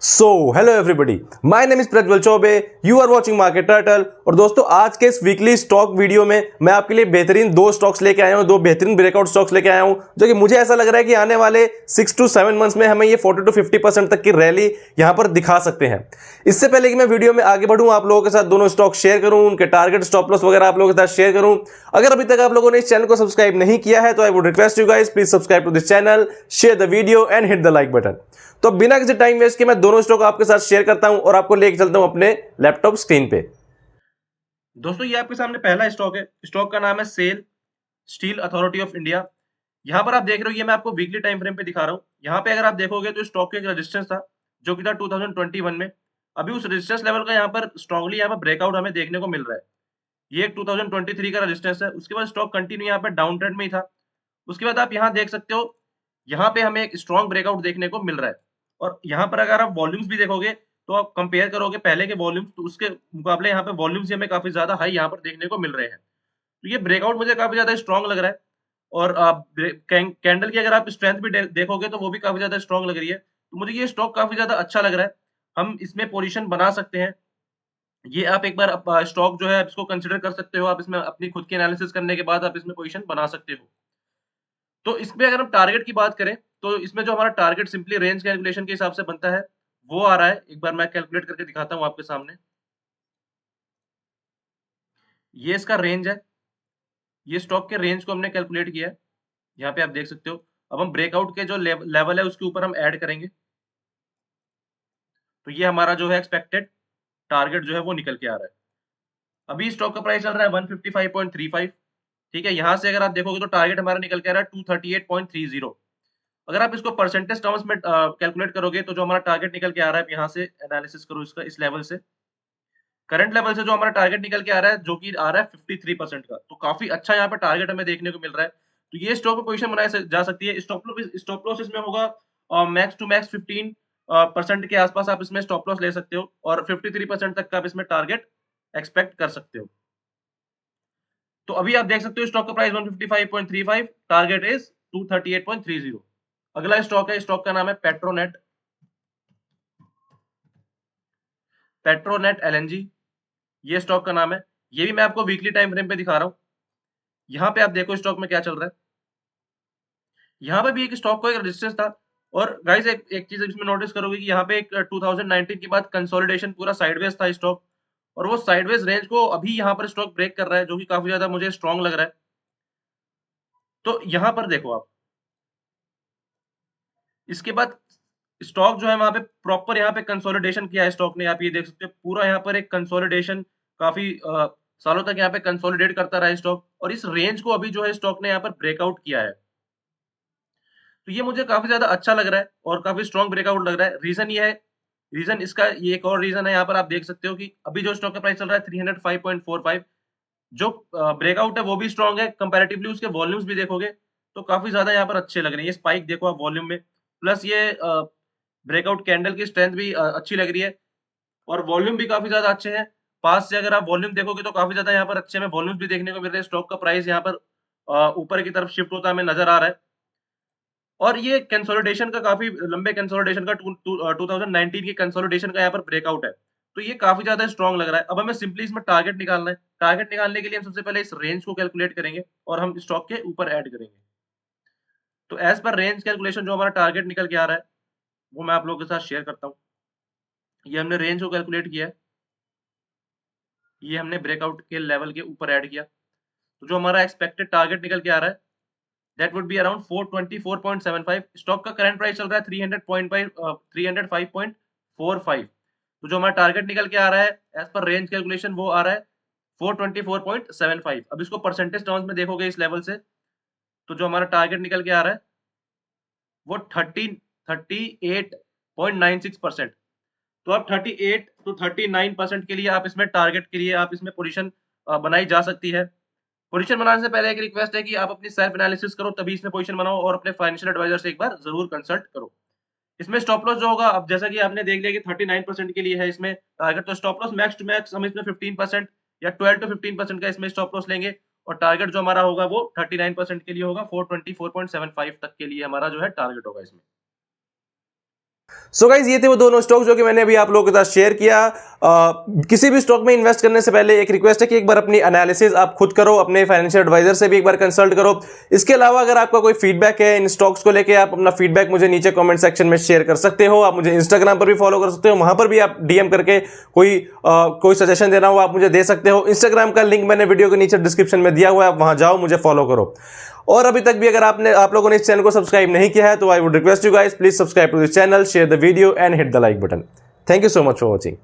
So hello everybody, my name is Prajwal Choubey, you are watching Market Turtle. और दोस्तों, आज के इस वीकली स्टॉक वीडियो में मैं आपके लिए बेहतरीन दो स्टॉक्स लेके आया हूं, दो बेहतरीन ब्रेकआउट स्टॉक्स लेके आया हूं, जो कि मुझे ऐसा लग रहा है कि आने वाले 6 to 7 मंथ्स में हमें ये 40 to 50% तक की रैली यहां पर दिखा सकते हैं। इससे पहले कि मैं वीडियो में आगे बढ़ूं, आप लोगों के साथ दोनों स्टॉक शेयर करूं, उनके टारगेट, स्टॉप लॉस वगैरह आप लोगों के साथ शेयर करूं। अगर अभी तक आप लोगों ने इस चैनल को सब्सक्राइब नहीं किया है तो I would request you guys, please subscribe to this channel, share the video and hit the like button. तो बिना किसी टाइम वेस्ट के मैं दोनों स्टॉक आपके साथ शेयर करता हूं और आपको लेके चलता हूं अपने लैपटॉप स्क्रीन पे। दोस्तों, ये आपके सामने पहला स्टॉक है। स्टॉक का नाम है SAIL Steel Authority of India. यहां पर आप देख रहे हो, ये मैं आपको वीकली टाइम फ्रेम पे दिखा रहा हूं। यहां पे अगर आप देखोगे तो स्टॉक का एक रेजिस्टेंस था जो कि था 2021 में। अभी उस रेजिस्टेंस लेवल का यहां पर स्ट्रांगली यहां पर ब्रेकआउट हमें देखने को मिल रहा है। ये एक 2023 का रेजिस्टेंस है। उसके बाद स्टॉक कंटिन्यू यहां पर डाउन ट्रेंड में ही था। उसके बाद आप यहां देख सकते हो, यहां पे हमें एक स्ट्रॉन्ग ब्रेकआउट देखने को मिल रहा है। और यहाँ पर अगर आप वॉल्यूम्स भी देखोगे तो आप कंपेयर करोगे पहले के वॉल्यूम्स, तो उसके मुकाबले यहाँ पे वॉल्यूम्स हमें काफी ज्यादा हाई यहाँ पर देखने को मिल रहे हैं। तो ये ब्रेकआउट मुझे काफी ज्यादा स्ट्रॉन्ग लग रहा है। और कैंडल की अगर आप स्ट्रेंथ भी देखोगे तो वो भी काफी ज्यादा स्ट्रॉन्ग लग रही है। तो मुझे ये स्टॉक काफी ज्यादा अच्छा लग रहा है। हम इसमें पोजीशन बना सकते हैं। ये आप एक बार स्टॉक जो है इसको कंसिडर कर सकते हो। आप इसमें अपनी खुद की एनालिसिस करने के बाद आप इसमें पोजीशन बना सकते हो। तो इसमें अगर हम टारगेट की बात करें तो इसमें जो हमारा टारगेट सिंपली रेंज कैलकुलेशन के हिसाब से बनता है, वो आ रहा है। एक बार मैं कैलकुलेट करके दिखाता हूं आपके सामने। ये इसका रेंज है। ये स्टॉक के रेंज को हमने कैलकुलेट किया है। यहाँ पे आप देख सकते हो। अब हम ब्रेकआउट के जो लेवल है उसके ऊपर हम ऐड करेंगे, तो ये हमारा जो है एक्सपेक्टेड टारगेट जो है वो निकल के आ रहा है। अभी स्टॉक का प्राइस चल रहा है 155.35। ठीक है, यहां से अगर आप देखोगे तो टारगेट हमारा निकल के आ रहा है 238.30। अगर आप इसको परसेंटेज टर्म्स में कैलकुलेट करोगे तो जो हमारा टारगेट निकल के आ रहा है, यहाँ से एनालिसिस करो इसका, इस लेवल से करंट लेवल से जो हमारा टारगेट निकल के आ रहा है, जो कि आ रहा है 53% का, तो काफी अच्छा यहाँ पे टारगेट हमें देखने को मिल रहा है। तो ये स्टॉक में पोजीशन बनाई जा सकती है। स्टॉप लॉस इसमें होगा मैक्स टू मैक्स 15% के आसपास आप इसमें स्टॉप लॉस ले सकते हो, और 53% तक का आप इसमें टारगेट एक्सपेक्ट कर सकते हो। तो अभी आप देख सकते हो स्टॉक का प्राइस 155.35, टारगेट इज 238.30। अगला स्टॉक है, स्टॉक का नाम है पेट्रोनेट। पेट्रोनेट एलएनजी, ये स्टॉक का नाम है। ये भी मैं आपको वीकली टाइम फ्रेम पे दिखा रहा हूं। यहाँ पे आप देखो स्टॉक में क्या चल रहा है। यहाँ पे भी एक स्टॉक को एक रेजिस्टेंस था। और गाइस, एक चीज इसमें नोटिस करोगे कि यहाँ पे एक 2019 के बाद कंसोलिडेशन पूरा साइडवेज था स्टॉक, और वो साइडवेज रेंज को अभी यहाँ पर स्टॉक ब्रेक कर रहा है, जो कि काफी ज्यादा मुझे स्ट्रॉन्ग लग रहा है। तो यहाँ पर देखो आप, इसके बाद स्टॉक जो है वहां पे प्रॉपर यहाँ पे कंसोलिडेशन किया है स्टॉक ने। आप ये देख सकते हो पूरा यहाँ पर एक कंसोलिडेशन, काफी सालों तक यहाँ पे कंसोलिडेट करता रहा है स्टॉक, और इस रेंज को अभी जो है स्टॉक ने यहाँ पर ब्रेकआउट किया है। तो ये मुझे काफी ज्यादा अच्छा लग रहा है और काफी स्ट्रॉन्ग ब्रेकआउट लग रहा है। रीजन ये है, रीजन इसका ये एक और रीजन है, यहाँ पर आप देख सकते हो कि अभी जो स्टॉक का प्राइस चल रहा है 305.45, जो ब्रेकआउट है वो भी स्ट्रॉन्ग है। कंपैरेटिवली उसके वॉल्यूम्स भी देखोगे तो काफी ज्यादा यहाँ पर अच्छे लग रहे हैं। ये स्पाइक देखो आप वॉल्यूम में, प्लस ये ब्रेकआउट कैंडल की स्ट्रेंथ भी अच्छी लग रही है, और वॉल्यूम भी काफी ज्यादा अच्छे हैं। पास से अगर आप वॉल्यूम देखोगे तो काफी ज्यादा यहाँ पर अच्छे में वॉल्यूम्स भी देखने को मिल रहे हैं। स्टॉक का प्राइस यहाँ पर ऊपर की तरफ शिफ्ट होता हमें नजर आ रहा है। और ये कंसोलिडेशन का, काफी लंबे कंसोलिडेशन का, 2019 के कंसोलिडेशन का यहाँ पर ब्रेकआउट है। तो ये काफी ज्यादा स्ट्रॉन्ग लग रहा है। अब हमें सिंपली इसमें टारगेट निकालना है। टारगेट निकालने के लिए हम सबसे पहले इस रेंज को कैलकुलेट करेंगे और हम स्टॉक के ऊपर ऐड करेंगे। तो एज पर रेंज कैलकुलेशन जो हमारा टारगेट निकल के आ रहा है, वो मैं आप लोगों के साथ शेयर करता हूँ। ये हमने रेंज को कैलकुलेट किया है, ये हमने ब्रेकआउट के लेवल के ऊपर ऐड किया। तो जो हमारा एक्सपेक्टेड टारगेट निकल के आ रहा है, that would be around 424.75। Stock का करंट प्राइस चल रहा है 305.45। तो जो हमारा टारगेट निकल के आ रहा है एज पर रेंज कैलकुलेशन, वो आ रहा है 424.75। अब इसको परसेंटेज टर्म्स में देखोगे इस लेवल से, तो जो हमारा टारगेट निकल के आ रहा है वो 38.96%। तो अब 38 टू 39% के लिए आप इसमें टारगेट के लिए आप इसमें पोजीशन बनाई जा सकती है। पोजीशन बनाने से पहले एक रिक्वेस्ट है कि आप अपनी सेल्फ एनालिसिस करो, तभी इसमें पोजीशन बनाओ, और अपने फाइनेंशियल एडवाइजर से एक बार जरूर कंसल्ट करो। इसमें स्टॉप लॉस जो होगा, अब जैसा कि आपने देख लिया कि 39% के लिए है इसमें टारगेट, तो stop loss max to max हम इसमें 15% या 12 टू 15% का इसमें स्टॉप लॉस लेंगे, और टारगेट जो हमारा होगा वो 39% के लिए होगा। 424.75 तक के लिए हमारा जो है टारगेट होगा इसमें। सो गाइज ये थे वो दोनों स्टॉक जो कि मैंने अभी आप लोगों के साथ शेयर किया। किसी भी स्टॉक में इन्वेस्ट करने से पहले एक रिक्वेस्ट है कि एक बार अपनी एनालिसिस आप खुद करो, अपने फाइनेंशियल एडवाइजर से भी एक बार कंसल्ट करो। इसके अलावा अगर आपका कोई फीडबैक है इन स्टॉक्स को लेके, आप अपना फीडबैक मुझे नीचे कमेंट सेक्शन में शेयर कर सकते हो। आप मुझे इंस्टाग्राम पर भी फॉलो कर सकते हो, वहां पर भी आप डीएम करके कोई सजेशन देना हो आप मुझे दे सकते हो। इंस्टाग्राम का लिंक मैंने वीडियो के नीचे डिस्क्रिप्शन में दिया हुआ है, आप वहां जाओ, मुझे फॉलो करो। और अभी तक भी अगर आप लोगों ने इस चैनल को सब्सक्राइब नहीं किया है तो I would request you guys, please subscribe to this channel, share the video and hit the like button. Thank you so much for watching.